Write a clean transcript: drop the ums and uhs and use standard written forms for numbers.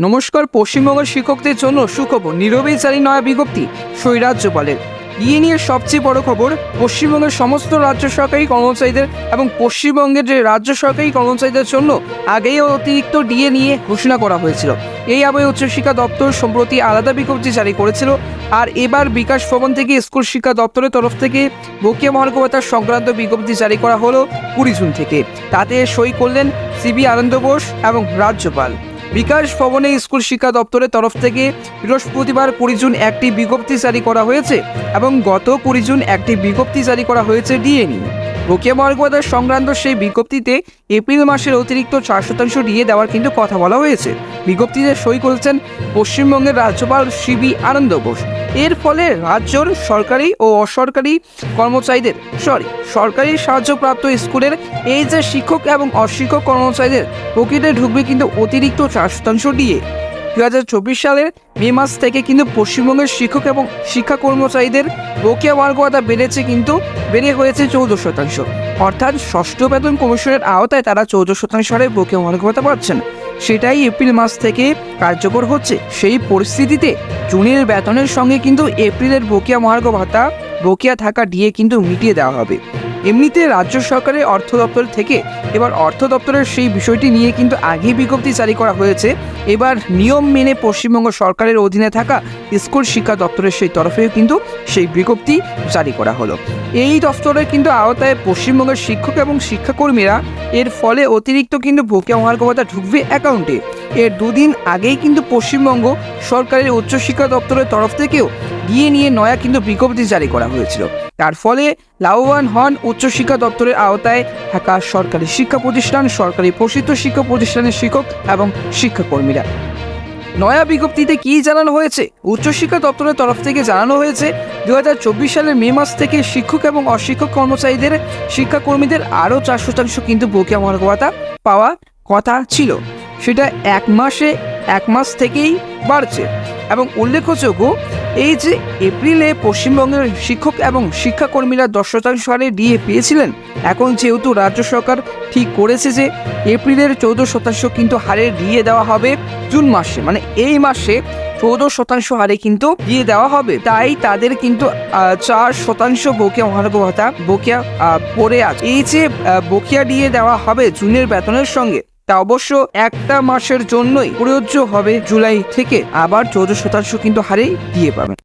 নমস্কার। পশ্চিমবঙ্গের শিক্ষকদের জন্য সুখবর, নীরবেই জারি নয়া বিজ্ঞপ্তি রাজ্যপালের। নিয়ে সবচেয়ে বড় খবর, পশ্চিমবঙ্গের সমস্ত রাজ্য সরকারি কর্মচারীদের এবং পশ্চিমবঙ্গের যে রাজ্য সরকারি কর্মচারীদের জন্য আগেই অতিরিক্ত ডিএ নিয়ে ঘোষণা করা হয়েছিল। এই আবহে উচ্চশিক্ষা দপ্তর সম্প্রতি আলাদা বিজ্ঞপ্তি জারি করেছিল। আর এবার বিকাশ ভবন থেকে স্কুল শিক্ষা দপ্তরের তরফ থেকে বকেয়া মহার্ঘ ভাতা সংক্রান্ত বিজ্ঞপ্তি জারি করা হলো 20 জুন থেকে। তাতে সই করলেন সিবি আনন্দ বোস এবং রাজ্যপাল। বিকাশ ভবনে স্কুল শিক্ষা দপ্তরের তরফ থেকে বৃহস্পতিবার 20 জুন একটি বিজ্ঞপ্তি জারি করা হয়েছে এবং গত 20 জুন একটি বিজ্ঞপ্তি জারি করা হয়েছে ডিএ নিয়ে। বকেয়া মহার্ঘ ভাতা সংক্রান্ত সেই বিজ্ঞপ্তিতে এপ্রিল মাসের অতিরিক্ত 4% ডিএ দেওয়ার কিন্তু কথা বলা হয়েছে। বিজ্ঞপ্তিতে সই করেছেন পশ্চিমবঙ্গের রাজ্যপাল সিবি আনন্দ বোস। এর ফলে রাজ্যের সরকারি ও অসরকারি কর্মচারীদের সরকারি সাহায্যপ্রাপ্ত স্কুলের এই যে শিক্ষক এবং অশিক্ষক কর্মচারীদের পকেটে ঢুকবে কিন্তু অতিরিক্ত 4% ডিএ। 2024 সালের মে মাস থেকে কিন্তু পশ্চিমবঙ্গের শিক্ষক এবং শিক্ষা কর্মচারীদের বকেয়া মহার্ঘ ভাতা বেড়ে হয়েছে 14%। অর্থাৎ ষষ্ঠ বেতন কমিশনের আওতায় তারা 14% হারে বকেয়া মহার্ঘ ভাতা পাচ্ছেন। সেটাই এপ্রিল মাস থেকে কার্যকর হচ্ছে। সেই পরিস্থিতিতে জুনের বেতনের সঙ্গে কিন্তু এপ্রিলের বকেয়া মহার্ঘ ভাতা বকেয়া থাকা ডিএ কিন্তু মিটিয়ে দেওয়া হবে। এমনিতে রাজ্য সরকারের অর্থ দপ্তর থেকে এবার অর্থ দপ্তরের সেই বিষয়টি নিয়ে কিন্তু আগেই বিজ্ঞপ্তি জারি করা হয়েছে। এবার নিয়ম মেনে পশ্চিমবঙ্গ সরকারের অধীনে থাকা স্কুল শিক্ষা দপ্তরের সেই তরফেও কিন্তু সেই বিজ্ঞপ্তি জারি করা হলো। এই দপ্তরের কিন্তু আওতায় পশ্চিমবঙ্গের শিক্ষক এবং শিক্ষাকর্মীরা এর ফলে অতিরিক্ত কিন্তু বকেয়া মহার্ঘ ভাতা ঢুকবে অ্যাকাউন্টে। এর দুদিন আগেই কিন্তু পশ্চিমবঙ্গ সরকারের উচ্চশিক্ষা দপ্তরের তরফ থেকেও ডিএ নিয়ে নয়া কিন্তু বিজ্ঞপ্তি জারি করা হয়েছিল। তার ফলে লাভবান হন উচ্চশিক্ষা দপ্তরের আওতায় থাকা সরকারি শিক্ষা প্রতিষ্ঠান, সরকারি প্রসিদ্ধ শিক্ষা প্রতিষ্ঠানের শিক্ষক এবং শিক্ষাকর্মীরা। নয়া বিজ্ঞপ্তিতে কি জানানো হয়েছে? উচ্চশিক্ষা দপ্তরের তরফ থেকে জানানো হয়েছে 2024 সালের মে মাস থেকে শিক্ষক এবং অশিক্ষক কর্মচারীদের শিক্ষাকর্মীদের আরও 4% কিন্তু বকেয়া মহার্ঘ ভাতা পাওয়ার কথা ছিল। সেটা এক মাস থেকেই বাড়ছে। এবং উল্লেখযোগ্য, এই যে এপ্রিলে পশ্চিমবঙ্গের শিক্ষক এবং শিক্ষাকর্মীরা 10% হারে ডিএ পেয়েছিলেন, এখন যেহেতু রাজ্য সরকার ঠিক করেছে যে এপ্রিলের 14% কিন্তু হারে ডিএ দেওয়া হবে জুন মাসে, মানে এই মাসে 14% হারে কিন্তু দিয়ে দেওয়া হবে। তাই তাদের কিন্তু 4% বকেয়া মহার্ঘ ভাতা বকেয়া পড়ে আছে। এই যে বকেয়া দিয়ে দেওয়া হবে জুনের বেতনের সঙ্গে, তা অবশ্য একটা মাসের জন্যই প্রযোজ্য হবে। জুলাই থেকে আবার 14% কিন্তু হারে দিয়ে পাবেন।